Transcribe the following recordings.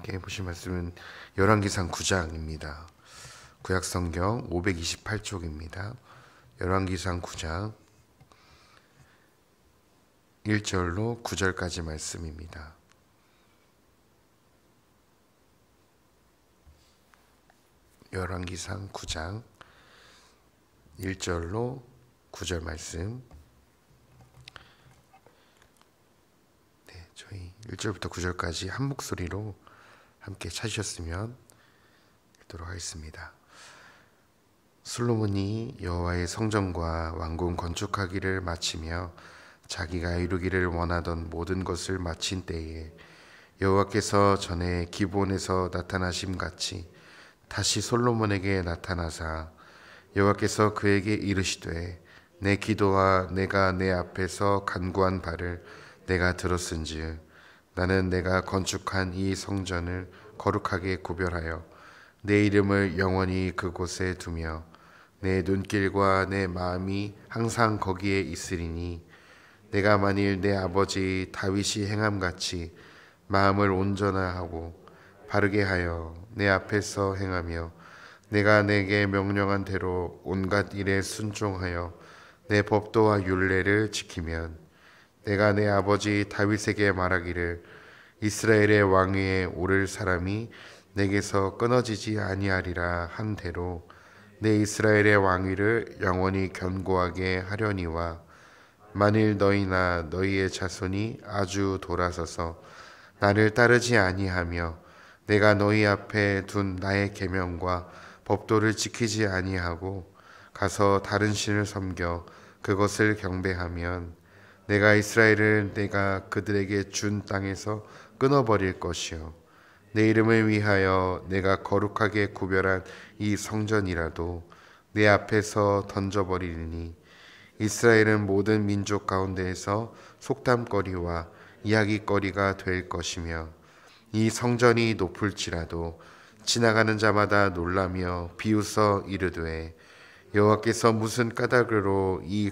함께 보실 말씀은 열왕기상 9장입니다. 구약성경 528쪽입니다. 열왕기상 9장 1절로 9절까지 말씀입니다. 열왕기상 9장 1절로 9절 말씀. 저희 1절부터 9절까지 한 목소리로 함께 찾으셨으면 읽도록 하겠습니다. 솔로몬이 여호와의 성전과 왕궁 건축하기를 마치며 자기가 이루기를 원하던 모든 것을 마친 때에 여호와께서 전에 기브온에서 나타나심 같이 다시 솔로몬에게 나타나사 여호와께서 그에게 이르시되 내 기도와 내가 내 앞에서 간구한 바를 내가 들었은즉 나는 내가 건축한 이 성전을 거룩하게 구별하여 내 이름을 영원히 그곳에 두며 내 눈길과 내 마음이 항상 거기에 있으리니 내가 만일 내 아버지 다윗이 행함같이 마음을 온전하고 바르게 하여 내 앞에서 행하며 내가 내게 명령한 대로 온갖 일에 순종하여 내 법도와 율례를 지키면 내가 내 아버지 다윗에게 말하기를 이스라엘의 왕 위에 오를 사람이 내게서 끊어지지 아니하리라 한 대로 내 이스라엘의 왕위를 영원히 견고하게 하려니와 만일 너희나 너희의 자손이 아주 돌아서서 나를 따르지 아니하며 내가 너희 앞에 둔 나의 계명과 법도를 지키지 아니하고 가서 다른 신을 섬겨 그것을 경배하면 내가 이스라엘을 내가 그들에게 준 땅에서 끊어버릴 것이요 내 이름을 위하여 내가 거룩하게 구별한 이 성전이라도 내 앞에서 던져버리니 이스라엘은 모든 민족 가운데에서 속담거리와 이야기거리가 될 것이며 이 성전이 높을지라도 지나가는 자마다 놀라며 비웃어 이르되 여호와께서 무슨 까닭으로 이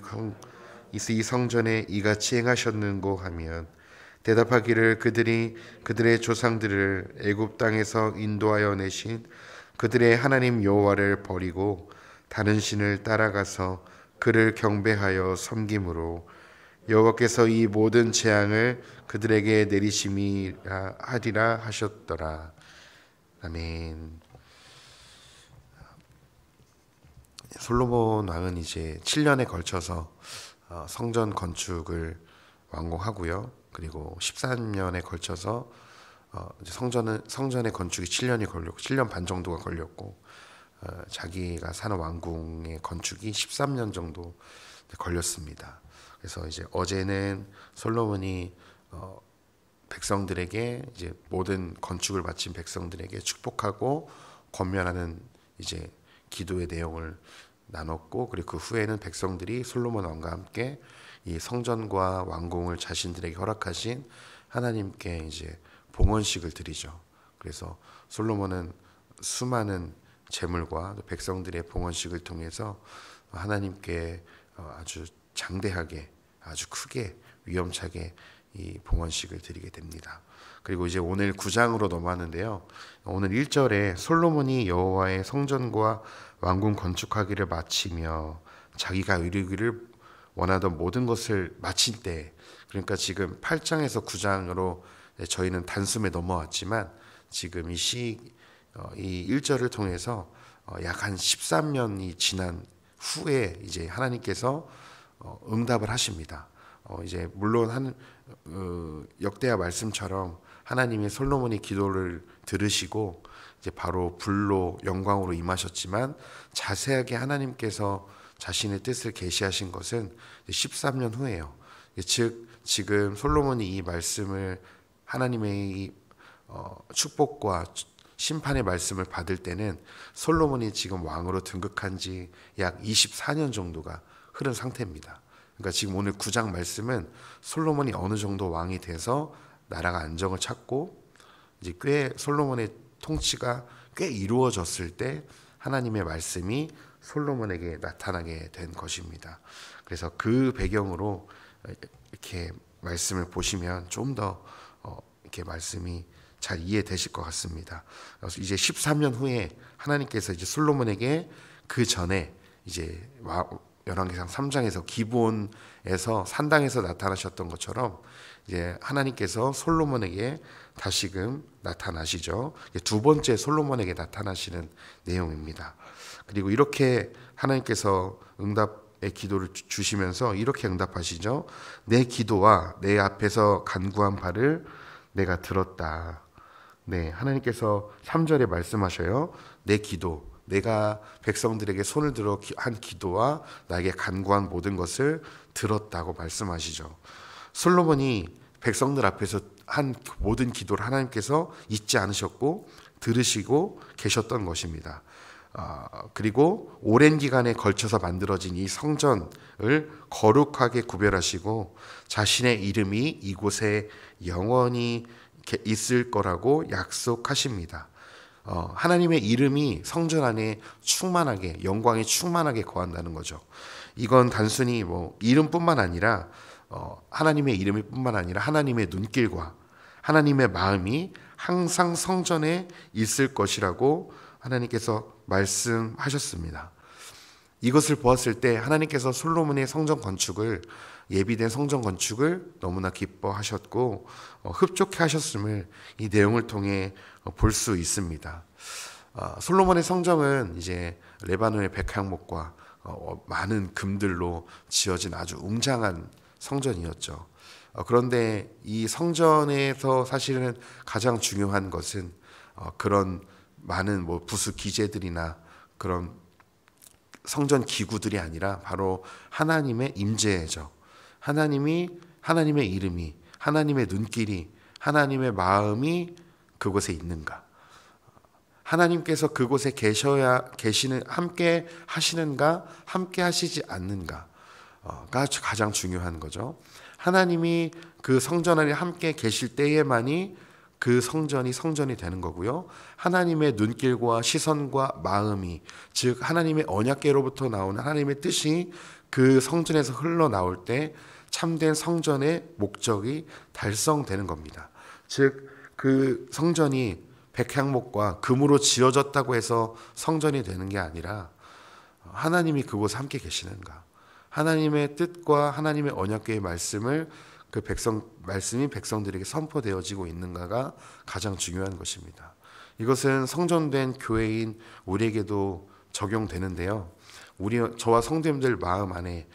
성전에 이같이 행하셨는고 하면 대답하기를 그들이 그들의 조상들을 애굽 땅에서 인도하여 내신 그들의 하나님 여호와를 버리고 다른 신을 따라가서 그를 경배하여 섬김으로 여호와께서 이 모든 재앙을 그들에게 내리심이라 하리라 하셨더라. 아멘. 솔로몬 왕은 이제 7년에 걸쳐서 성전 건축을 완공하고요. 그리고 13년에 걸쳐서 성전의 건축이 7년이 걸렸고 7년 반 정도가 걸렸고 자기가 사는 왕궁의 건축이 13년 정도 걸렸습니다. 그래서 이제 어제는 솔로몬이 백성들에게 이제 모든 건축을 마친 백성들에게 축복하고 권면하는 이제 기도의 내용을 나눴고, 그리고 그 후에는 백성들이 솔로몬 왕과 함께 이 성전과 왕궁을 자신들에게 허락하신 하나님께 이제 봉헌식을 드리죠. 그래서 솔로몬은 수많은 제물과 백성들의 봉헌식을 통해서 하나님께 아주 장대하게, 아주 크게, 위험차게 이 봉헌식을 드리게 됩니다. 그리고 이제 오늘 9장으로 넘어왔는데요. 오늘 1절에 솔로몬이 여호와의 성전과 왕궁 건축하기를 마치며 자기가 이루기를 원하던 모든 것을 마친 때, 그러니까 지금 8장에서 9장으로 저희는 단숨에 넘어왔지만 지금 이 1절을 통해서 약 한 13년이 지난 후에 이제 하나님께서 응답을 하십니다. 이제 물론 역대하 말씀처럼 하나님이 솔로몬의 기도를 들으시고 이제 바로 불로 영광으로 임하셨지만 자세하게 하나님께서 자신의 뜻을 계시하신 것은 13년 후예요. 즉 지금 솔로몬이 이 말씀을 하나님의 축복과 심판의 말씀을 받을 때는 솔로몬이 지금 왕으로 등극한 지 약 24년 정도가 흐른 상태입니다. 그러니까 지금 오늘 9장 말씀은 솔로몬이 어느 정도 왕이 돼서 나라가 안정을 찾고 이제 꽤 솔로몬의 통치가 꽤 이루어졌을 때 하나님의 말씀이 솔로몬에게 나타나게 된 것입니다. 그래서 그 배경으로 이렇게 말씀을 보시면 좀 더 이렇게 말씀이 잘 이해되실 것 같습니다. 그래서 이제 13년 후에 하나님께서 이제 솔로몬에게 그 전에 이제 열왕기상 3장에서 기브온에서 산당에서 나타나셨던 것처럼 이제 하나님께서 솔로몬에게 다시금 나타나시죠. 두 번째 솔로몬에게 나타나시는 내용입니다. 그리고 이렇게 하나님께서 응답의 기도를 주시면서 이렇게 응답하시죠. 내 기도와 내 앞에서 간구한 바를 내가 들었다. 네, 하나님께서 3절에 말씀하셔요. 내 기도, 내가 백성들에게 손을 들어 한 기도와 나에게 간구한 모든 것을 들었다고 말씀하시죠. 솔로몬이 백성들 앞에서 한 모든 기도를 하나님께서 잊지 않으셨고 들으시고 계셨던 것입니다. 그리고 오랜 기간에 걸쳐서 만들어진 이 성전을 거룩하게 구별하시고 자신의 이름이 이곳에 영원히 있을 거라고 약속하십니다. 하나님의 이름이 성전 안에 충만하게, 영광이 충만하게 거한다는 거죠. 이건 단순히 뭐 이름뿐만 아니라 하나님의 이름이 뿐만 아니라 하나님의 눈길과 하나님의 마음이 항상 성전에 있을 것이라고 하나님께서 말씀하셨습니다. 이것을 보았을 때 하나님께서 솔로몬의 성전 건축을, 예비된 성전 건축을 너무나 기뻐하셨고 흡족해 하셨음을 이 내용을 통해 볼 수 있습니다. 솔로몬의 성전은 이제 레바논의 백향목과 많은 금들로 지어진 아주 웅장한 성전이었죠. 그런데 이 성전에서 사실은 가장 중요한 것은 그런 많은 뭐 부수 기재들이나 그런 성전 기구들이 아니라 바로 하나님의 임재죠. 하나님의 이름이, 하나님의 눈길이, 하나님의 마음이 그곳에 있는가? 하나님께서 그곳에 함께 하시는가, 함께 하시지 않는가가 가장 중요한 거죠. 하나님이 그 성전 안에 함께 계실 때에만이 그 성전이 되는 거고요. 하나님의 눈길과 시선과 마음이, 즉 하나님의 언약궤로부터 나오는 하나님의 뜻이 그 성전에서 흘러나올 때 참된 성전의 목적이 달성되는 겁니다. 즉 그 성전이 백향목과 금으로 지어졌다고 해서 성전이 되는 게 아니라 하나님이 그곳에 함께 계시는가, 하나님의 뜻과 하나님의 언약궤의 말씀을 말씀이 백성들에게 선포되어지고 있는가가 가장 중요한 것입니다. 이것은 성전된 교회인 우리에게도 적용되는데요. 저와 성도님들 마음 안에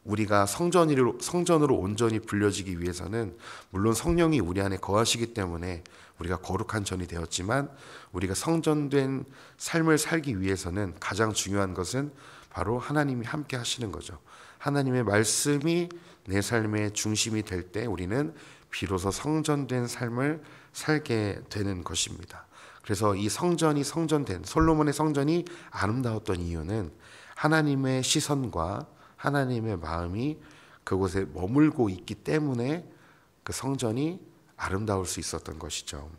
우리가 성전으로 온전히 불려지기 위해서는 물론 성령이 우리 안에 거하시기 때문에 우리가 거룩한 전이 되었지만 우리가 성전된 삶을 살기 위해서는 가장 중요한 것은 바로 하나님이 함께 하시는 거죠. 하나님의 말씀이 내 삶의 중심이 될 때 우리는 비로소 성전된 삶을 살게 되는 것입니다. 그래서 이 성전된 솔로몬의 성전이 아름다웠던 이유는 하나님의 시선과 하나님의 마음이 그곳에 머물고 있기 때문에 그 성전이 아름다울 수 있었던 것이죠.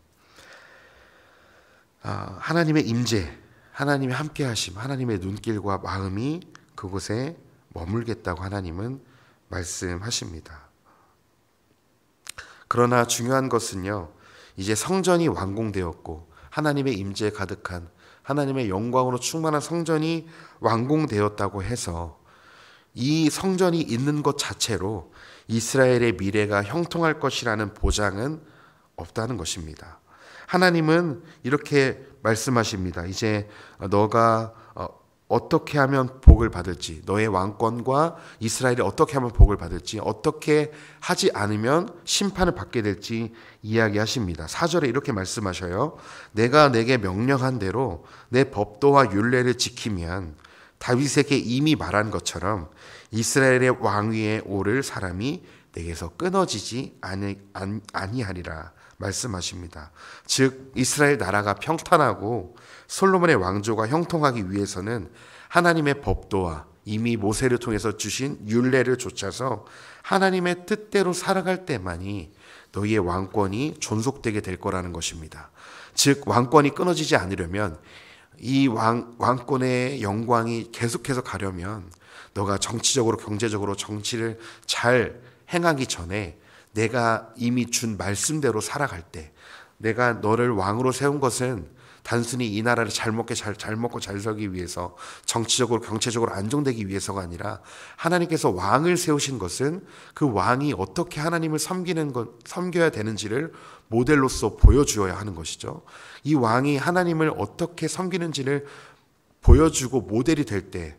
하나님의 임재, 하나님의 함께하심, 하나님의 눈길과 마음이 그곳에 머물겠다고 하나님은 말씀하십니다. 그러나 중요한 것은요, 이제 성전이 완공되었고 하나님의 임재에 가득한 하나님의 영광으로 충만한 성전이 완공되었다고 해서 이 성전이 있는 것 자체로 이스라엘의 미래가 형통할 것이라는 보장은 없다는 것입니다. 하나님은 이렇게 말씀하십니다. 이제 너가 어떻게 하면 복을 받을지, 너의 왕권과 이스라엘이 어떻게 하면 복을 받을지, 어떻게 하지 않으면 심판을 받게 될지 이야기하십니다. 4절에 이렇게 말씀하셔요. 내가 내게 명령한 대로 내 법도와 율례를 지키면 다윗에게 이미 말한 것처럼 이스라엘의 왕위에 오를 사람이 내게서 끊어지지 아니하리라 말씀하십니다. 즉 이스라엘 나라가 평탄하고 솔로몬의 왕조가 형통하기 위해서는 하나님의 법도와 이미 모세를 통해서 주신 율례를 좇아서 하나님의 뜻대로 살아갈 때만이 너희의 왕권이 존속되게 될 거라는 것입니다. 즉 왕권이 끊어지지 않으려면 이 왕권의 영광이 계속해서 가려면 너가 정치적으로 경제적으로 정치를 잘 행하기 전에 내가 이미 준 말씀대로 살아갈 때 내가 너를 왕으로 세운 것은 단순히 이 나라를 잘 먹고 잘 살기 위해서, 정치적으로 경제적으로 안정되기 위해서가 아니라 하나님께서 왕을 세우신 것은 그 왕이 어떻게 하나님을 섬겨야 되는지를 모델로서 보여주어야 하는 것이죠. 이 왕이 하나님을 어떻게 섬기는지를 보여주고 모델이 될 때,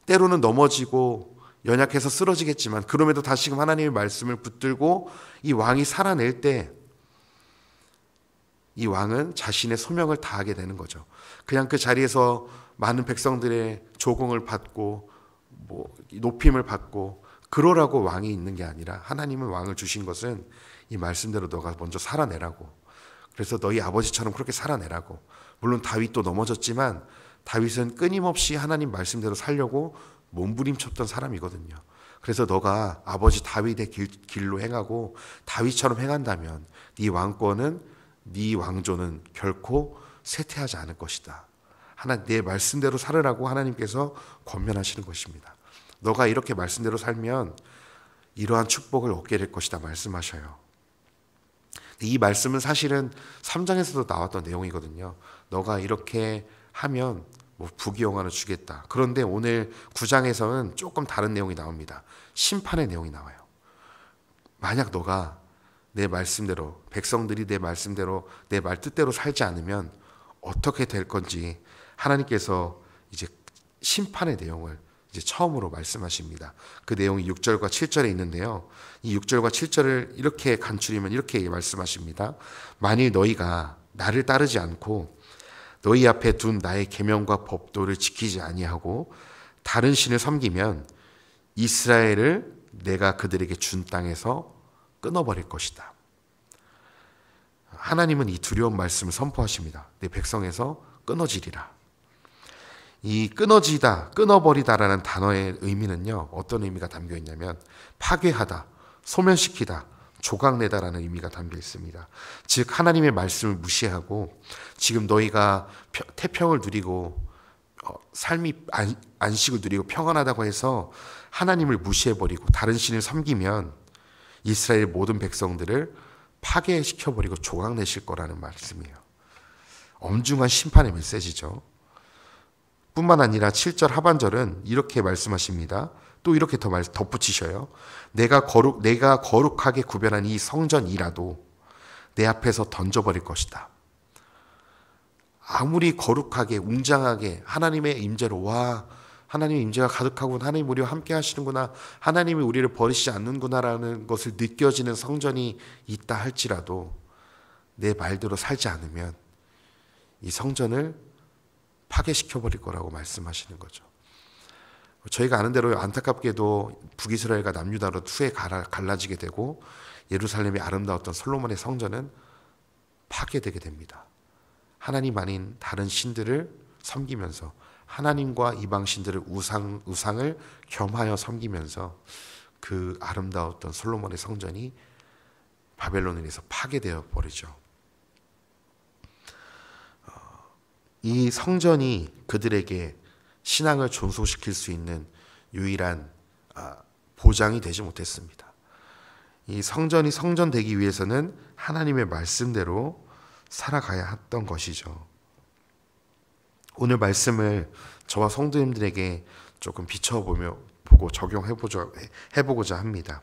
때로는 넘어지고 연약해서 쓰러지겠지만 그럼에도 다시금 하나님의 말씀을 붙들고 이 왕이 살아낼 때, 이 왕은 자신의 소명을 다하게 되는 거죠. 그냥 그 자리에서 많은 백성들의 조공을 받고 높임을 받고 그러라고 왕이 있는 게 아니라, 하나님은 왕을 주신 것은 이 말씀대로 너가 먼저 살아내라고, 그래서 너희 아버지처럼 그렇게 살아내라고. 물론 다윗도 넘어졌지만 다윗은 끊임없이 하나님 말씀대로 살려고 몸부림쳤던 사람이거든요. 그래서 너가 아버지 다윗의 길로 행하고 다윗처럼 행한다면 네 왕권은, 네 왕조는 결코 쇠퇴하지 않을 것이다. 내 말씀대로 살으라고 하나님께서 권면하시는 것입니다. 너가 이렇게 말씀대로 살면 이러한 축복을 얻게 될 것이다 말씀하셔요. 이 말씀은 사실은 3장에서도 나왔던 내용이거든요. 너가 이렇게 하면 부귀영화를 주겠다. 그런데 오늘 9장에서는 조금 다른 내용이 나옵니다. 심판의 내용이 나와요. 만약 너가 내 말씀대로, 백성들이 내 말씀대로, 내 말 뜻대로 살지 않으면 어떻게 될 건지 하나님께서 이제 심판의 내용을 이제 처음으로 말씀하십니다. 그 내용이 6절과 7절에 있는데요. 이 6절과 7절을 이렇게 간추리면 이렇게 말씀하십니다. 만일 너희가 나를 따르지 않고 너희 앞에 둔 나의 계명과 법도를 지키지 아니하고 다른 신을 섬기면 이스라엘을 내가 그들에게 준 땅에서 끊어버릴 것이다. 하나님은 이 두려운 말씀을 선포하십니다. 내 백성에서 끊어지리라. 이 끊어지다, 끊어버리다라는 단어의 의미는요, 어떤 의미가 담겨 있냐면 파괴하다, 소멸시키다, 조각내다라는 의미가 담겨 있습니다. 즉 하나님의 말씀을 무시하고 지금 너희가 태평을 누리고 삶이 안식을 누리고 평안하다고 해서 하나님을 무시해버리고 다른 신을 섬기면 이스라엘 모든 백성들을 파괴시켜버리고 조각내실 거라는 말씀이에요. 엄중한 심판의 메시지죠. 뿐만 아니라 7절 하반절은 이렇게 말씀하십니다. 또 이렇게 덧붙이셔요. 내가 거룩하게 구별한 이 성전이라도 내 앞에서 던져버릴 것이다. 아무리 거룩하게 웅장하게 하나님의 임재로, 와, 하나님의 임재가 가득하고 하나님 우리와 함께 하시는구나, 하나님이 우리를 버리시지 않는구나라는 것을 느껴지는 성전이 있다 할지라도 내 말대로 살지 않으면 이 성전을 파괴시켜버릴 거라고 말씀하시는 거죠. 저희가 아는 대로 안타깝게도 북이스라엘과 남유다로 후에 갈라지게 되고 예루살렘이 아름다웠던 솔로몬의 성전은 파괴되게 됩니다. 하나님 아닌 다른 신들을 섬기면서, 하나님과 이방 신들을 우상을 겸하여 섬기면서 그 아름다웠던 솔로몬의 성전이 바벨론에 의해서 파괴되어 버리죠. 이 성전이 그들에게 신앙을 존속시킬 수 있는 유일한 보장이 되지 못했습니다. 이 성전이 성전되기 위해서는 하나님의 말씀대로 살아가야 했던 것이죠. 오늘 말씀을 저와 성도님들에게 조금 비춰보고 적용해보고자 합니다.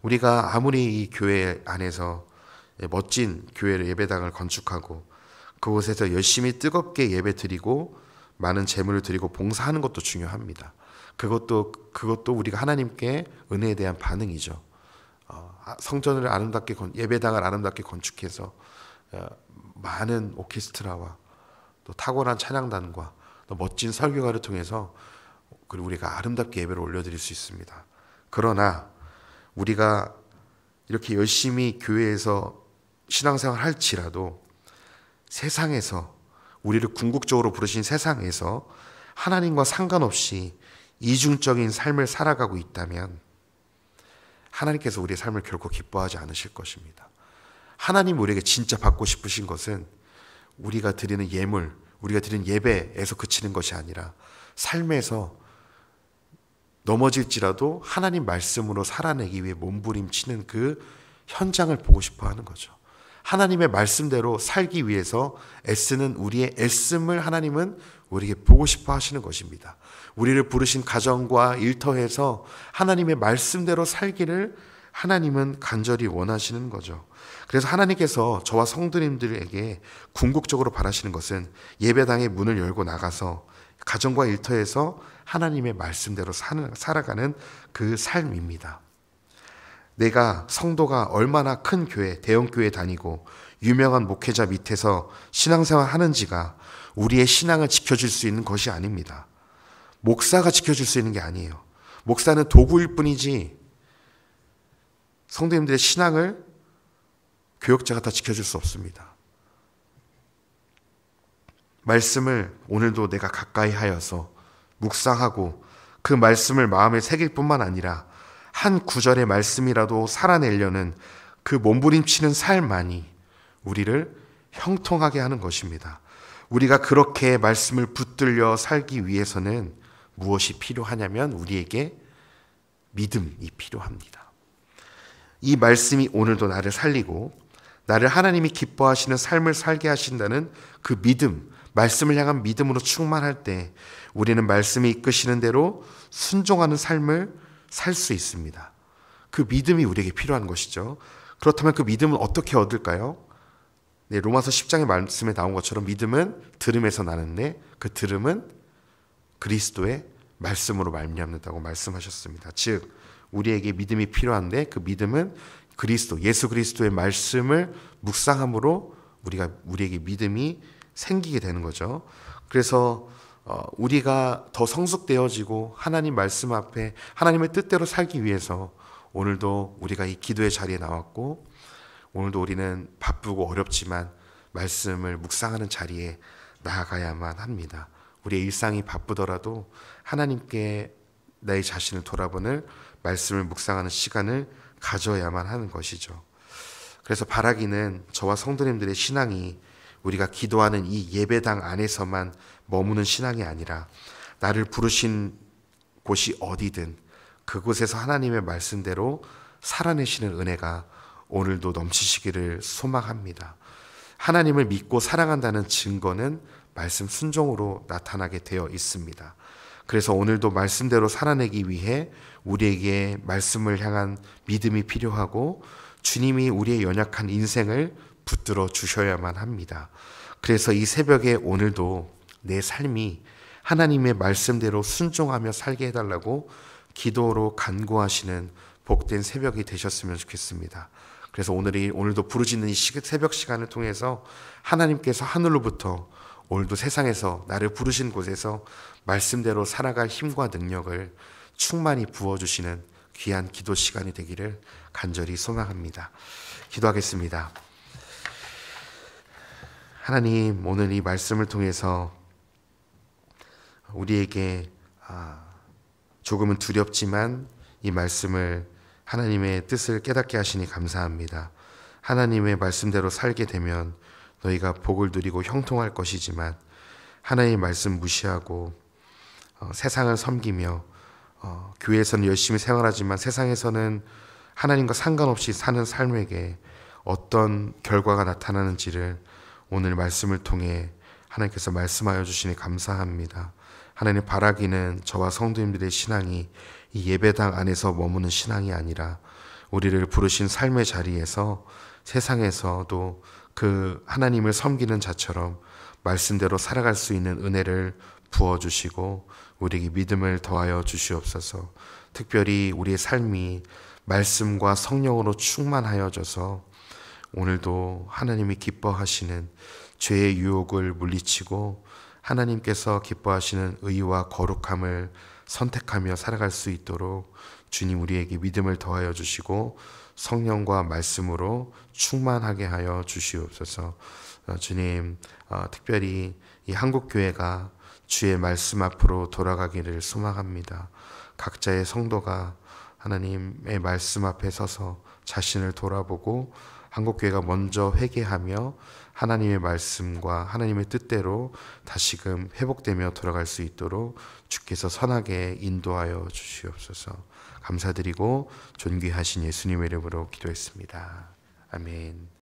우리가 아무리 이 교회 안에서 멋진 교회를, 예배당을 건축하고 그곳에서 열심히 뜨겁게 예배드리고 많은 재물을 드리고 봉사하는 것도 중요합니다. 그것도 우리가 하나님께 은혜에 대한 반응이죠. 성전을 아름답게, 예배당을 아름답게 건축해서 많은 오케스트라와 또 탁월한 찬양단과 또 멋진 설교가를 통해서 그리고 우리가 아름답게 예배를 올려드릴 수 있습니다. 그러나 우리가 이렇게 열심히 교회에서 신앙생활 할지라도 세상에서, 우리를 궁극적으로 부르신 세상에서 하나님과 상관없이 이중적인 삶을 살아가고 있다면 하나님께서 우리의 삶을 결코 기뻐하지 않으실 것입니다. 하나님 우리에게 진짜 받고 싶으신 것은 우리가 드리는 예물, 우리가 드리는 예배에서 그치는 것이 아니라 삶에서 넘어질지라도 하나님 말씀으로 살아내기 위해 몸부림치는 그 현장을 보고 싶어 하는 거죠. 하나님의 말씀대로 살기 위해서 애쓰는 우리의 애씀을 하나님은 우리에게 보고 싶어 하시는 것입니다. 우리를 부르신 가정과 일터에서 하나님의 말씀대로 살기를 하나님은 간절히 원하시는 거죠. 그래서 하나님께서 저와 성도님들에게 궁극적으로 바라시는 것은 예배당의 문을 열고 나가서 가정과 일터에서 하나님의 말씀대로 살아가는 그 삶입니다. 내가 성도가 얼마나 큰 교회, 대형 교회 다니고 유명한 목회자 밑에서 신앙생활 하는지가 우리의 신앙을 지켜줄 수 있는 것이 아닙니다. 목사가 지켜줄 수 있는 게 아니에요. 목사는 도구일 뿐이지 성도님들의 신앙을 교역자가 다 지켜줄 수 없습니다. 말씀을 오늘도 내가 가까이 하여서 묵상하고 그 말씀을 마음에 새길 뿐만 아니라 한 구절의 말씀이라도 살아내려는 그 몸부림치는 삶만이 우리를 형통하게 하는 것입니다. 우리가 그렇게 말씀을 붙들려 살기 위해서는 무엇이 필요하냐면 우리에게 믿음이 필요합니다. 이 말씀이 오늘도 나를 살리고 나를 하나님이 기뻐하시는 삶을 살게 하신다는 그 믿음, 말씀을 향한 믿음으로 충만할 때 우리는 말씀이 이끄시는 대로 순종하는 삶을 살 수 있습니다. 그 믿음이 우리에게 필요한 것이죠. 그렇다면 그 믿음은 어떻게 얻을까요? 네, 로마서 10장의 말씀에 나온 것처럼 믿음은 들음에서 나는데 그 들음은 그리스도의 말씀으로 말미암는다고 말씀하셨습니다. 즉 우리에게 믿음이 필요한데 그 믿음은 그리스도, 예수 그리스도의 말씀을 묵상함으로 우리에게 믿음이 생기게 되는 거죠. 그래서 우리가 더 성숙되어지고 하나님 말씀 앞에 하나님의 뜻대로 살기 위해서 오늘도 우리가 이 기도의 자리에 나왔고 오늘도 우리는 바쁘고 어렵지만 말씀을 묵상하는 자리에 나아가야만 합니다. 우리의 일상이 바쁘더라도 하나님께 내 자신을 돌아보는 말씀을 묵상하는 시간을 가져야만 하는 것이죠. 그래서 바라기는 저와 성도님들의 신앙이 우리가 기도하는 이 예배당 안에서만 머무는 신앙이 아니라 나를 부르신 곳이 어디든 그곳에서 하나님의 말씀대로 살아내시는 은혜가 오늘도 넘치시기를 소망합니다. 하나님을 믿고 사랑한다는 증거는 말씀 순종으로 나타나게 되어 있습니다. 그래서 오늘도 말씀대로 살아내기 위해 우리에게 말씀을 향한 믿음이 필요하고 주님이 우리의 연약한 인생을 붙들어 주셔야만 합니다. 그래서 이 새벽에 오늘도 내 삶이 하나님의 말씀대로 순종하며 살게 해달라고 기도로 간구하시는 복된 새벽이 되셨으면 좋겠습니다. 그래서 오늘도 부르짖는 이 새벽 시간을 통해서 하나님께서 하늘로부터 오늘도 세상에서 나를 부르신 곳에서 말씀대로 살아갈 힘과 능력을 충만히 부어주시는 귀한 기도 시간이 되기를 간절히 소망합니다. 기도하겠습니다. 하나님, 오늘 이 말씀을 통해서 우리에게 조금은 두렵지만 이 말씀을 하나님의 뜻을 깨닫게 하시니 감사합니다. 하나님의 말씀대로 살게 되면 너희가 복을 누리고 형통할 것이지만 하나님의 말씀 무시하고 세상을 섬기며 교회에서는 열심히 생활하지만 세상에서는 하나님과 상관없이 사는 삶에게 어떤 결과가 나타나는지를 오늘 말씀을 통해 하나님께서 말씀하여 주시니 감사합니다. 하나님, 바라기는 저와 성도님들의 신앙이 이 예배당 안에서 머무는 신앙이 아니라 우리를 부르신 삶의 자리에서 세상에서도 그 하나님을 섬기는 자처럼 말씀대로 살아갈 수 있는 은혜를 부어주시고 우리에게 믿음을 더하여 주시옵소서. 특별히 우리의 삶이 말씀과 성령으로 충만하여져서 오늘도 하나님이 기뻐하시는 죄의 유혹을 물리치고 하나님께서 기뻐하시는 의와 거룩함을 선택하며 살아갈 수 있도록 주님 우리에게 믿음을 더하여 주시고 성령과 말씀으로 충만하게 하여 주시옵소서. 주님, 특별히 이 한국교회가 주의 말씀 앞으로 돌아가기를 소망합니다. 각자의 성도가 하나님의 말씀 앞에 서서 자신을 돌아보고 한국교회가 먼저 회개하며 하나님의 말씀과 하나님의 뜻대로 다시금 회복되며 돌아갈 수 있도록 주께서 선하게 인도하여 주시옵소서. 감사드리고 존귀하신 예수님의 이름으로 기도했습니다. 아멘.